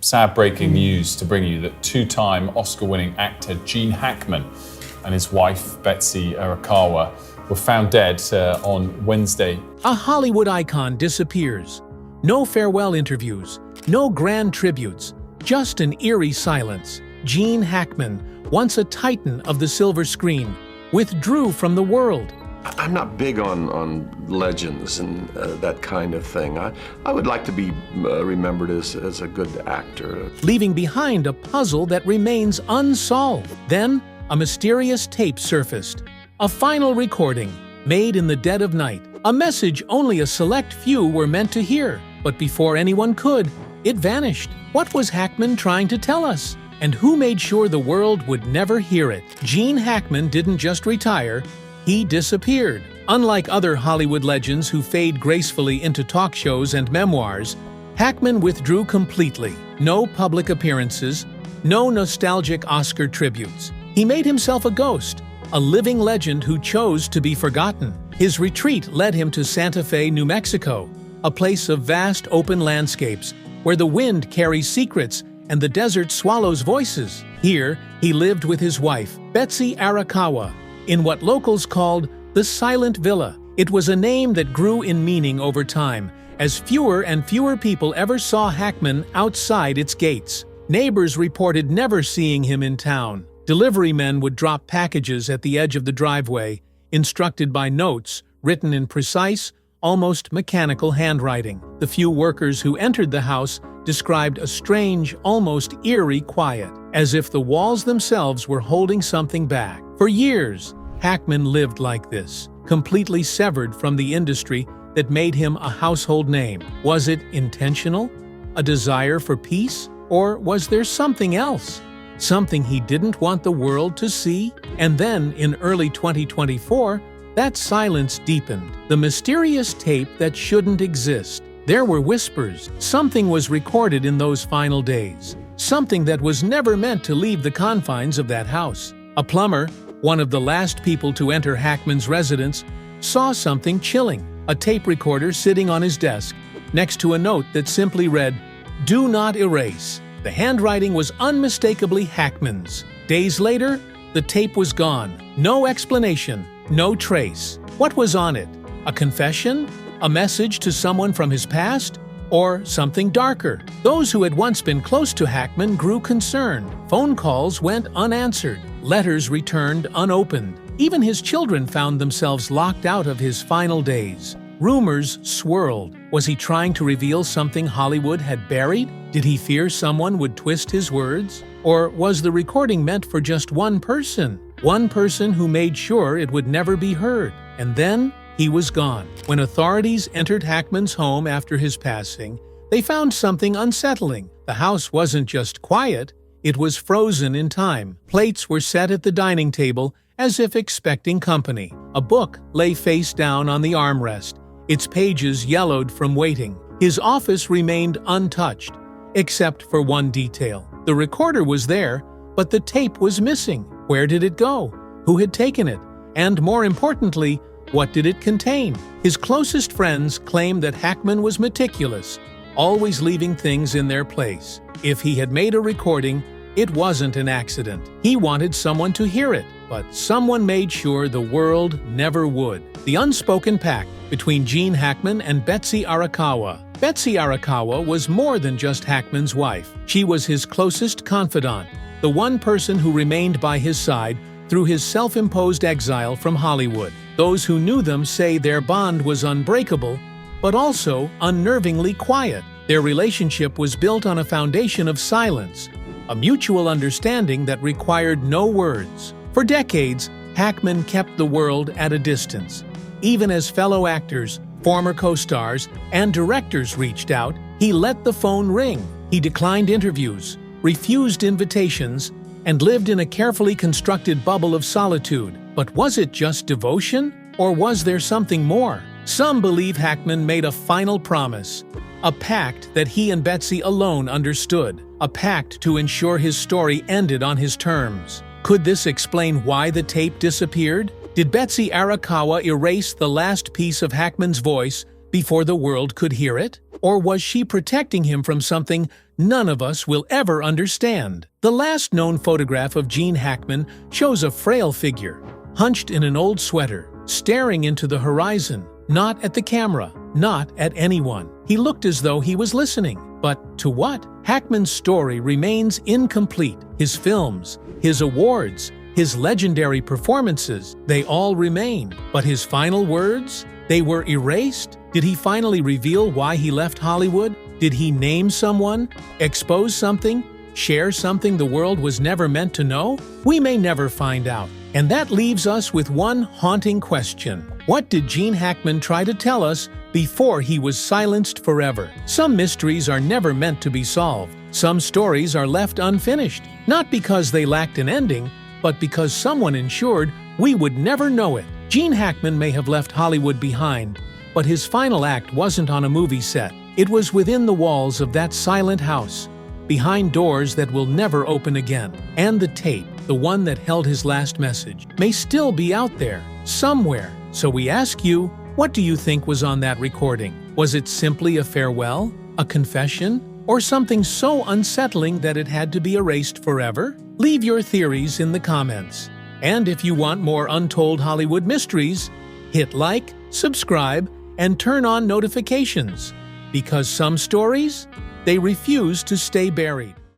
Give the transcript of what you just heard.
Sad breaking news to bring you that two-time Oscar-winning actor Gene Hackman and his wife, Betsy Arakawa, were found dead on Wednesday. A Hollywood icon disappears. No farewell interviews, no grand tributes, just an eerie silence. Gene Hackman, once a titan of the silver screen, withdrew from the world. I'm not big on legends and that kind of thing. I would like to be remembered as a good actor. Leaving behind a puzzle that remains unsolved. Then, a mysterious tape surfaced. A final recording, made in the dead of night. A message only a select few were meant to hear. But before anyone could, it vanished. What was Hackman trying to tell us? And who made sure the world would never hear it? Gene Hackman didn't just retire, he disappeared. Unlike other Hollywood legends who fade gracefully into talk shows and memoirs, Hackman withdrew completely. No public appearances, no nostalgic Oscar tributes. He made himself a ghost, a living legend who chose to be forgotten. His retreat led him to Santa Fe, New Mexico, a place of vast open landscapes where the wind carries secrets and the desert swallows voices. Here, he lived with his wife, Betsy Arakawa, in what locals called the Silent Villa. It was a name that grew in meaning over time, as fewer and fewer people ever saw Hackman outside its gates. Neighbors reported never seeing him in town. Delivery men would drop packages at the edge of the driveway, instructed by notes written in precise, almost mechanical handwriting. The few workers who entered the house described a strange, almost eerie quiet, as if the walls themselves were holding something back. For years, Hackman lived like this, completely severed from the industry that made him a household name. Was it intentional? A desire for peace? Or was there something else? Something he didn't want the world to see? And then, in early 2024, that silence deepened. The mysterious tape that shouldn't exist. There were whispers. Something was recorded in those final days. Something that was never meant to leave the confines of that house. A plumber, one of the last people to enter Hackman's residence, saw something chilling. A tape recorder sitting on his desk, next to a note that simply read, "Do not erase." The handwriting was unmistakably Hackman's. Days later, the tape was gone. No explanation, no trace. What was on it? A confession? A message to someone from his past? Or something darker? Those who had once been close to Hackman grew concerned. Phone calls went unanswered. Letters returned unopened. Even his children found themselves locked out of his final days. Rumors swirled. Was he trying to reveal something Hollywood had buried? Did he fear someone would twist his words? Or was the recording meant for just one person? One person who made sure it would never be heard. And then he was gone. When authorities entered Hackman's home after his passing, they found something unsettling. The house wasn't just quiet, it was frozen in time. Plates were set at the dining table as if expecting company. A book lay face down on the armrest, its pages yellowed from waiting. His office remained untouched, except for one detail. The recorder was there, but the tape was missing. Where did it go? Who had taken it? And more importantly, what did it contain? His closest friends claimed that Hackman was meticulous, always leaving things in their place. If he had made a recording, it wasn't an accident. He wanted someone to hear it, but someone made sure the world never would. The unspoken pact between Gene Hackman and Betsy Arakawa. Betsy Arakawa was more than just Hackman's wife. She was his closest confidant, the one person who remained by his side through his self-imposed exile from Hollywood. Those who knew them say their bond was unbreakable, but also unnervingly quiet. Their relationship was built on a foundation of silence, a mutual understanding that required no words. For decades, Hackman kept the world at a distance. Even as fellow actors, former co-stars, and directors reached out, he let the phone ring. He declined interviews, refused invitations, and lived in a carefully constructed bubble of solitude. But was it just devotion? Or was there something more? Some believe Hackman made a final promise, a pact that he and Betsy alone understood, a pact to ensure his story ended on his terms. Could this explain why the tape disappeared? Did Betsy Arakawa erase the last piece of Hackman's voice before the world could hear it? Or was she protecting him from something none of us will ever understand. The last known photograph of Gene Hackman shows a frail figure, hunched in an old sweater, staring into the horizon, not at the camera, not at anyone. He looked as though he was listening. But to what? Hackman's story remains incomplete. His films, his awards, his legendary performances, they all remain. But his final words? They were erased? Did he finally reveal why he left Hollywood? Did he name someone? Expose something? Share something the world was never meant to know? We may never find out. And that leaves us with one haunting question. What did Gene Hackman try to tell us before he was silenced forever? Some mysteries are never meant to be solved. Some stories are left unfinished, not because they lacked an ending, but because someone ensured we would never know it. Gene Hackman may have left Hollywood behind, but his final act wasn't on a movie set. It was within the walls of that silent house, behind doors that will never open again. And the tape, the one that held his last message, may still be out there, somewhere. So we ask you, what do you think was on that recording? Was it simply a farewell, a confession, or something so unsettling that it had to be erased forever? Leave your theories in the comments. And if you want more untold Hollywood mysteries, hit like, subscribe, and turn on notifications. Because some stories, they refuse to stay buried.